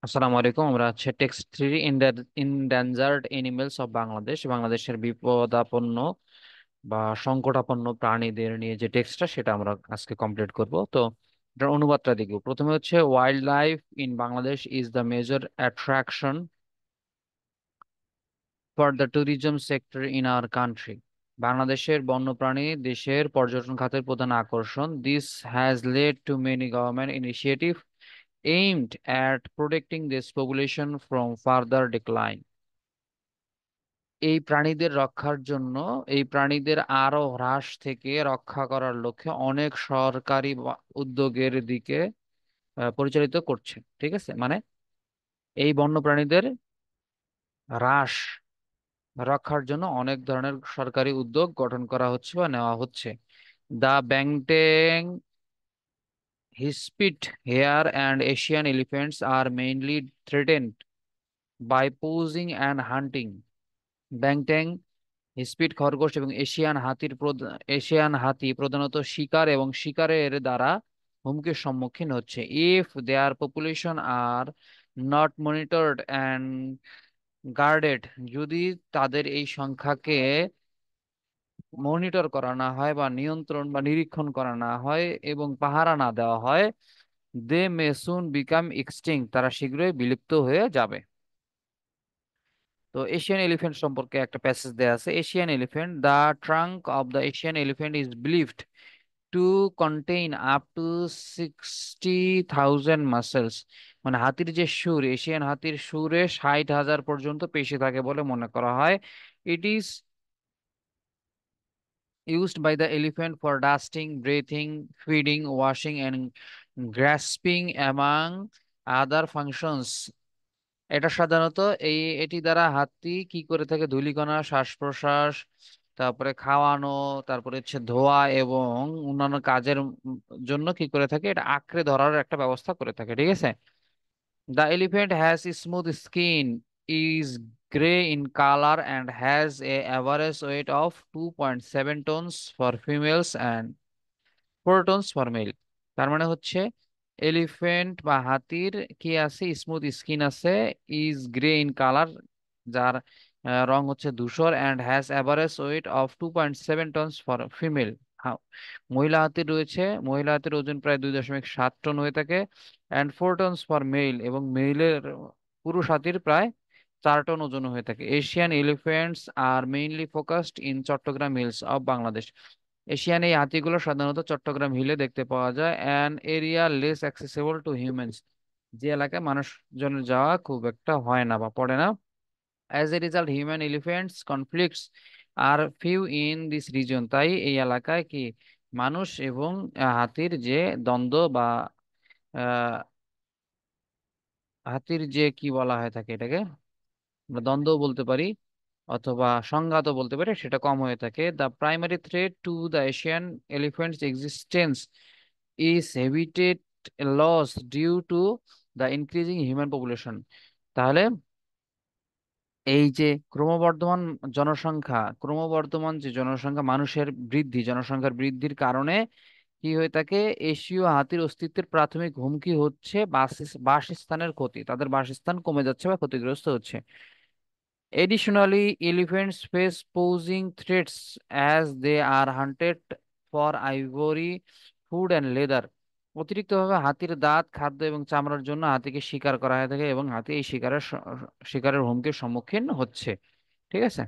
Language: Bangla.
আসসালামু আলাইকুম। আমরা হচ্ছে text three endangered animals of Bangladesh, বাংলাদেশের বিপদাপন্ন বা সংকটাপন্ন প্রাণীদের নিয়ে যে টেক্সটটা সেটা আমরা আজকে কমপ্লিট করব। তো এটার অনুবাদটা দেখব। প্রথমে হচ্ছে wildlife in Bangladesh is the major attraction for the tourism sector in our country. বাংলাদেশের বন্যপ্রাণী দেশের পর্যটন খাতের প্রধান আকর্ষণ। This has led to many government initiative aimed at protecting this population from further decline. এই প্রাণীদের রক্ষার জন্য, এই প্রাণীদের আরো হ্রাস থেকে রক্ষা করার লক্ষ্যে অনেক সরকারি উদ্যোগের দিকে পরিচালিত করছে। ঠিক আছে, মানে এই বন্যপ্রাণীদের হ্রাস রক্ষার জন্য অনেক ধরনের সরকারি উদ্যোগ গঠন করা হচ্ছে বা নেওয়া হচ্ছে। The banteng, hispid, hare and Asian elephants R mainly threatened by poaching and hunting. Banteng, hispid খরগোশ এবং এশিয়ান হাতি প্রধানত শিকার এবং শিকারের দ্বারা হুমকির সম্মুখীন হচ্ছে। If their population are not monitored and guarded, যদি তাদের এই সংখ্যাকে মনিটর করা না হয় বা নিয়ন্ত্রণ বা নিরীক্ষণ করা না হয় এবং পাহারা না দেওয়া হয়, দে মে সুন বিকাম এক্সটিং, তারা শীঘ্রই বিলুপ্ত হয়ে যাবে। তো এশিয়ান এলিফ্যান্ট সম্পর্কে একটা প্যাসেজ দেয়া আছে। Asian elephant, the trunk of the Asian elephant is believed to contain up to 60,000 muscles. মানে হাতির যে সুর, এশিয়ান হাতির সুরে 60,000 পর্যন্ত পেশি থাকে বলে মনে করা হয়। It is used by the elephant for dusting, breathing, feeding, washing, and grasping among other functions. এটা সাধারণত এটি দ্বারা হাতি কি করে থাকে, ধূলিকণা, শ্বাস প্রশ্বাস, তারপরে খাওয়ানো, তারপরে হচ্ছে ধোয়া এবং অন্যান্য কাজের জন্য কি করে থাকে, এটা আঁকড়ে ধরার একটা ব্যবস্থা করে থাকে। ঠিক আছে। The elephant has a smooth skin, is gray in color, and has a average weight of 2.7 tons for females and 4 tons for male. তার মানে হচ্ছে এলিফ্যান্ট বা হাতির কি আছে, স্মুথ স্কিন আছে, ইজ গ্রে ইন কালার, যার রং হচ্ছে ধূসর, and has average weight of 2.7 tonnes for female. মহিলা হাতির রয়েছে, মহিলা হাতির ওজন প্রায় 2.7 টন হয়ে থাকে, অ্যান্ড 4 টনস ফর মেল, এবং মেইলের পুরুষ হাতির প্রায় 4 টন ওজন হয়ে থাকে। Asian elephants R mainly focused in Chittagong hills of Bangladesh. Asian এই হাতিগুলো সাধারণত চট্টগ্রাম হিলে দেখতে পাওয়া যায়। An area less accessible to humans, যে এলাকায় মানুষজনের যাওয়া খুব একটা হয় না বা পড়ে না। As a result human elephants conflicts are few in this reason, তাই এই এলাকায় কি মানুষ এবং হাতির যে দ্বন্দ্ব বা আহ, হাতির যে কি বলা হয় থাকে এটাকে, আমরা দ্বন্দ্ব বলতে পারি অথবা সংঘাতও বলতে পারি, সেটা কম হয়ে থাকে। The primary threat to the Asian elephants existence is habitat loss due to the increasing human population. তাহলে এই যে ক্রমবর্ধমান যে জনসংখ্যা, মানুষের বৃদ্ধি, জনসংখ্যার বৃদ্ধির কারণে কি হয়ে থাকে, এশীয় হাতির অস্তিত্বের প্রাথমিক হুমকি হচ্ছে বাসস্থানের ক্ষতি, তাদের বাসস্থান কমে যাচ্ছে বা ক্ষতিগ্রস্ত হচ্ছে। Additionally, elephants face posing threats as they are hunted for ivory, food and leather. অতিরিক্তভাবে হাতির দাঁত, খাদ্য এবং চামড়ার জন্য হাতিকে শিকার করা হয়ে থাকে এবং হাতি এই শিকারের হুমকির সম্মুখীন হচ্ছে। ঠিক আছে।